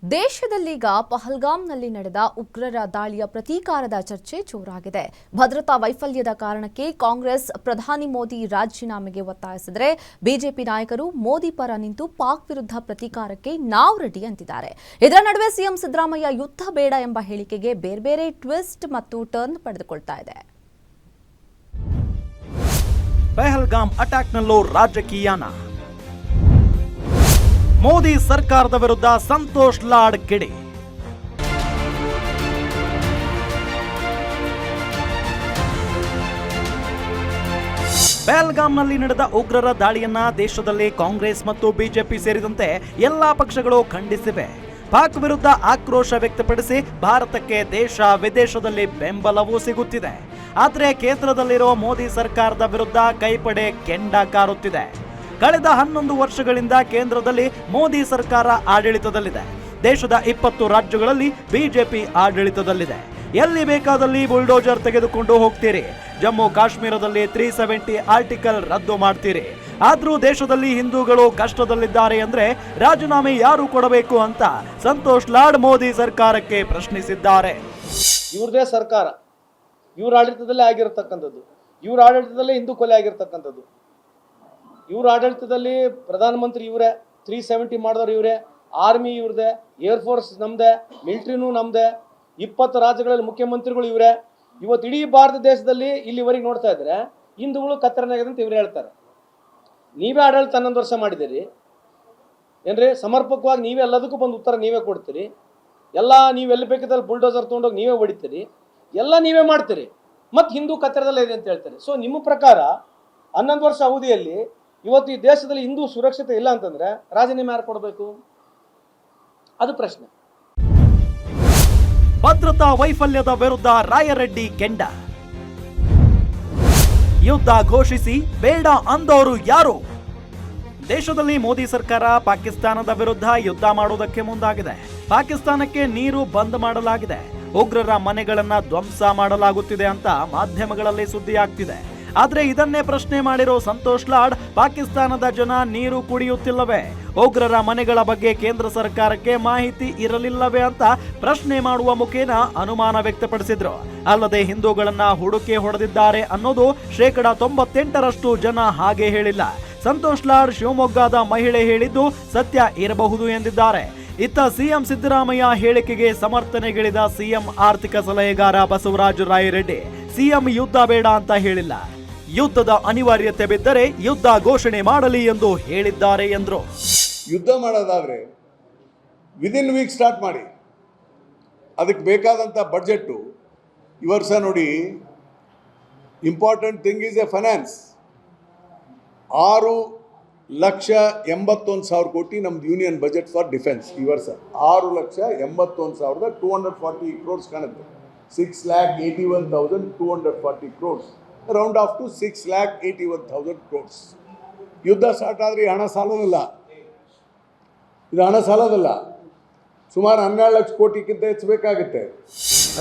ದೇಶದಲ್ಲೀಗ ಪಹಲ್ಗಾಮ್ನಲ್ಲಿ ನಡೆದ ಉಗ್ರರ ದಾಳಿಯ ಪ್ರತೀಕಾರದ ಚರ್ಚೆ ಜೋರಾಗಿದೆ. ಭದ್ರತಾ ವೈಫಲ್ಯದ ಕಾರಣಕ್ಕೆ ಕಾಂಗ್ರೆಸ್ ಪ್ರಧಾನಿ ಮೋದಿ ರಾಜೀನಾಮೆಗೆ ಒತ್ತಾಯಿಸಿದರೆ ಬಿಜೆಪಿ ನಾಯಕರು ಮೋದಿ ಪರ ನಿಂತು ಪಾಕ್ ವಿರುದ್ಧ ಪ್ರತೀಕಾರಕ್ಕೆ ನಾವು ರೆಡಿ ಅಂತಿದ್ದಾರೆ. ಇದರ ನಡುವೆ ಸಿಎಂ ಸಿದ್ದರಾಮಯ್ಯ ಯುದ್ಧ ಬೇಡ ಎಂಬ ಹೇಳಿಕೆಗೆ ಬೇರೆ ಟ್ವಿಸ್ಟ್ ಮತ್ತು ಟರ್ನ್ ಪಡೆದುಕೊಳ್ತಾ ಇದೆ. ಪಹಲ್ಗಾಮ್ ಅಟ್ಯಾಕ್ನಲ್ಲೂ ರಾಜಕೀಯನ. ಮೋದಿ ಸರ್ಕಾರದ ವಿರುದ್ಧ ಸಂತೋಷ್ ಲಾಡ್ ಕಿಡಿ. ಪಹಲ್ಗಾಮ್ನಲ್ಲಿ ನಡೆದ ಉಗ್ರರ ದಾಳಿಯನ್ನ ದೇಶದಲ್ಲಿ ಕಾಂಗ್ರೆಸ್ ಮತ್ತು ಬಿಜೆಪಿ ಸೇರಿದಂತೆ ಎಲ್ಲಾ ಪಕ್ಷಗಳು ಖಂಡಿಸಿವೆ. ಪಾಕ್ ವಿರುದ್ಧ ಆಕ್ರೋಶ ವ್ಯಕ್ತಪಡಿಸಿ ಭಾರತಕ್ಕೆ ದೇಶ ವಿದೇಶದಲ್ಲಿ ಬೆಂಬಲವೂ ಸಿಗುತ್ತಿದೆ. ಆದರೆ ಕೇಂದ್ರದಲ್ಲಿರುವ ಮೋದಿ ಸರ್ಕಾರದ ವಿರುದ್ಧ ಕೈಪಡೆ ಕೆಂಡ ಕಾರುತ್ತಿದೆ. ಕಳೆದ 11 ವರ್ಷಗಳಿಂದ ಕೇಂದ್ರದಲ್ಲಿ ಮೋದಿ ಸರ್ಕಾರ ಆಡಳಿತದಲ್ಲಿದೆ. ದೇಶದ 20 ರಾಜ್ಯಗಳಲ್ಲಿ ಬಿಜೆಪಿ ಆಡಳಿತದಲ್ಲಿದೆ. ಎಲ್ಲಿ ಬೇಕಾದಲ್ಲಿ ಬುಲ್ಡೋಜರ್ ತೆಗೆದುಕೊಂಡು ಹೋಗ್ತೀರಿ. ಜಮ್ಮು ಕಾಶ್ಮೀರದಲ್ಲಿ 370 ಆರ್ಟಿಕಲ್ ರದ್ದು ಮಾಡ್ತೀರಿ. ಆದ್ರೂ ದೇಶದಲ್ಲಿ ಹಿಂದೂಗಳು ಕಷ್ಟದಲ್ಲಿದ್ದಾರೆ ಅಂದ್ರೆ ರಾಜೀನಾಮೆ ಯಾರು ಕೊಡಬೇಕು ಅಂತ ಸಂತೋಷ್ ಲಾಡ್ ಮೋದಿ ಸರ್ಕಾರಕ್ಕೆ ಪ್ರಶ್ನಿಸಿದ್ದಾರೆ. ಇವ್ರದೇ ಸರ್ಕಾರ, ಇವ್ರ ಆಡಳಿತದಲ್ಲೇ ಆಗಿರತಕ್ಕಂಥದ್ದು, ಇವ್ರ ಆಡಳಿತದಲ್ಲೇ ಹಿಂದೂ ಕೊಲೆ ಆಗಿರ್ತಕ್ಕಂಥದ್ದು, ಇವ್ರ ಆಡಳಿತದಲ್ಲಿ ಪ್ರಧಾನಮಂತ್ರಿ ಇವರೇ, 370 ಮಾಡಿದವರು ಇವರೇ, ಆರ್ಮಿ ಇವ್ರದೇ, ಏರ್ಫೋರ್ಸ್ ನಮ್ಮದೇ, ಮಿಲಿಟ್ರಿನೂ ನಮ್ಮದೇ, 20 ರಾಜ್ಯಗಳಲ್ಲಿ ಮುಖ್ಯಮಂತ್ರಿಗಳು ಇವರೇ. ಇವತ್ತು ಇಡೀ ಭಾರತ ದೇಶದಲ್ಲಿ ಇಲ್ಲಿವರೆಗೆ ನೋಡ್ತಾ ಇದ್ರೆ ಹಿಂದೂಗಳು ಕತ್ತರನಾಗಿದೆ ಅಂತ ಇವ್ರು ಹೇಳ್ತಾರೆ. ನೀವೇ ಆಡಳಿತ 11 ವರ್ಷ ಮಾಡಿದ್ದೀರಿ ಏನ್ರಿ? ಸಮರ್ಪಕವಾಗಿ ನೀವೇ ಎಲ್ಲದಕ್ಕೂ ಬಂದು ಉತ್ತರ ನೀವೇ ಕೊಡ್ತೀರಿ. ಎಲ್ಲ ನೀವೆಲ್ಲಿ ಬೇಕಿದ್ದಲ್ಲಿ ಬುಲ್ಡೋಸರ್ ತೊಗೊಂಡೋಗಿ ನೀವೇ ಹೊಡಿತೀರಿ, ಎಲ್ಲ ನೀವೇ ಮಾಡ್ತೀರಿ, ಮತ್ತು ಹಿಂದೂ ಕತ್ತರದಲ್ಲೇ ಇದೆ ಅಂತ ಹೇಳ್ತಾರೆ. ಸೊ ನಿಮ್ಮ ಪ್ರಕಾರ 11 ವರ್ಷ ಅವಧಿಯಲ್ಲಿ ಇವತ್ತು ಈ ದೇಶದಲ್ಲಿ ಹಿಂದೂ ಸುರಕ್ಷತೆ ಇಲ್ಲ ಅಂತಂದ್ರೆ ರಾಜೀನಾಮೆ ಯಾರು ಕೊಡಬೇಕು? ಅದು ಪ್ರಶ್ನೆ. ಭದ್ರತಾ ವೈಫಲ್ಯದ ವಿರುದ್ಧ ರಾಯರೆಡ್ಡಿ ಕೆಂಡ. ಯುದ್ಧ ಘೋಷಿಸಿ ಬೇಡ ಅಂದವರು ಯಾರು? ದೇಶದಲ್ಲಿ ಮೋದಿ ಸರ್ಕಾರ ಪಾಕಿಸ್ತಾನದ ವಿರುದ್ಧ ಯುದ್ಧ ಮಾಡುವುದಕ್ಕೆ ಮುಂದಾಗಿದೆ. ಪಾಕಿಸ್ತಾನಕ್ಕೆ ನೀರು ಬಂದ್ ಮಾಡಲಾಗಿದೆ. ಉಗ್ರರ ಮನೆಗಳನ್ನ ಧ್ವಂಸ ಮಾಡಲಾಗುತ್ತಿದೆ ಅಂತ ಮಾಧ್ಯಮಗಳಲ್ಲಿ ಸುದ್ದಿಯಾಗ್ತಿದೆ. ಆದ್ರೆ ಇದನ್ನೇ ಪ್ರಶ್ನೆ ಮಾಡಿರೋ ಸಂತೋಷ್ ಲಾಡ್, ಪಾಕಿಸ್ತಾನದ ಜನ ನೀರು ಕುಡಿಯುತ್ತಿಲ್ಲವೇ? ಉಗ್ರರ ಮನೆಗಳ ಬಗ್ಗೆ ಕೇಂದ್ರ ಸರ್ಕಾರಕ್ಕೆ ಮಾಹಿತಿ ಇರಲಿಲ್ಲವೇ ಅಂತ ಪ್ರಶ್ನೆ ಮಾಡುವ ಮುಖೇನ ಅನುಮಾನ ವ್ಯಕ್ತಪಡಿಸಿದ್ರು. ಅಲ್ಲದೆ ಹಿಂದೂಗಳನ್ನ ಹುಡುಕಿ ಹೊಡೆದಿದ್ದಾರೆ ಅನ್ನೋದು 98% ಜನ ಹಾಗೆ ಹೇಳಿಲ್ಲ. ಸಂತೋಷ್ ಲಾಡ್ ಶಿವಮೊಗ್ಗದ ಮಹಿಳೆ ಹೇಳಿದ್ದು ಸತ್ಯ ಇರಬಹುದು ಎಂದಿದ್ದಾರೆ. ಇತ್ತ ಸಿಎಂ ಸಿದ್ದರಾಮಯ್ಯ ಹೇಳಿಕೆಗೆ ಸಮರ್ಥನೆಗಿಳಿದ ಸಿಎಂ ಆರ್ಥಿಕ ಸಲಹೆಗಾರ ಬಸವರಾಜ ರಾಯರೆಡ್ಡಿ, ಸಿಎಂ ಯುದ್ಧ ಬೇಡ ಅಂತ ಹೇಳಿಲ್ಲ, ಯುದ್ಧದ ಅನಿವಾರ್ಯತೆ ಬಿದ್ದರೆ ಯುದ್ಧ ಘೋಷಣೆ ಮಾಡಲಿ ಎಂದು ಹೇಳಿದ್ದಾರೆ ಎಂದರು. ಯುದ್ಧ ಮಾಡೋದಾದ್ರೆ ವಿದಿನ್ ವೀಕ್ ಸ್ಟಾರ್ಟ್ ಮಾಡಿ. ಅದಕ್ಕೆ ಬೇಕಾದಂಥ ಬಡ್ಜೆಟ್ಟು ಈ ವರ್ಷ ನೋಡಿ, important thing is A finance. 6,81,000 ಕೋಟಿ ನಮ್ದು ಯೂನಿಯನ್ ಬಜೆಟ್ ಫಾರ್ ಡಿಫೆನ್ಸ್ ಈ ವರ್ಷ. 6,81,240 crores ಕಾಣುತ್ತೆ. 6,81,240 crores, round off to 6,81,000 crores. ಯುದ್ಧ ಸ್ಟಾರ್ಟ್ ಆದರೆ ಹಣ ಸಾಲೋದಿಲ್ಲ, ಇದು ಹಣ ಸಾಲೋದಲ್ಲ, ಸುಮಾರು 12 ಲಕ್ಷ ಕೋಟಿಗಿಂತ ಹೆಚ್ಚಬೇಕಾಗುತ್ತೆ.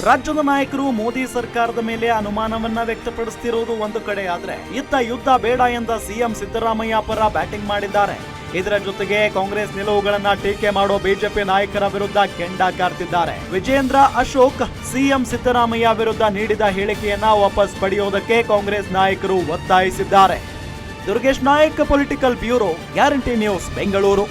ರಾಜ್ಯದ ನಾಯಕರು ಮೋದಿ ಸರ್ಕಾರದ ಮೇಲೆ ಅನುಮಾನವನ್ನ ವ್ಯಕ್ತಪಡಿಸುತ್ತಿರುವುದು ಒಂದು ಕಡೆ ಆದ್ರೆ, ಇತ್ತ ಯುದ್ಧ ಬೇಡ ಎಂದ ಸಿಎಂ ಸಿದ್ದರಾಮಯ್ಯ ಪರ ಬ್ಯಾಟಿಂಗ್ ಮಾಡಿದ್ದಾರೆ. ಇದರ ಜೊತೆಗೆ ಕಾಂಗ್ರೆಸ್ ನಿಲುವುಗಳನ್ನ ಟೀಕೆ ಮಾಡೋ ಬಿಜೆಪಿ ನಾಯಕರ ವಿರುದ್ಧ ಕೆಂಡ ಕಾರ್ತಿದ್ದಾರೆ. ವಿಜೇಂದ್ರ ಅಶೋಕ್ ಸಿಎಂ ಸಿದ್ದರಾಮಯ್ಯ ವಿರುದ್ಧ ನೀಡಿದ ಹೇಳಿಕೆಯನ್ನ ವಾಪಸ್ ಪಡೆಯುವುದಕ್ಕೆ ಕಾಂಗ್ರೆಸ್ ನಾಯಕರು ಒತ್ತಾಯಿಸಿದ್ದಾರೆ. Durgesh Nayak, political bureau, guarantee news, Bengaluru.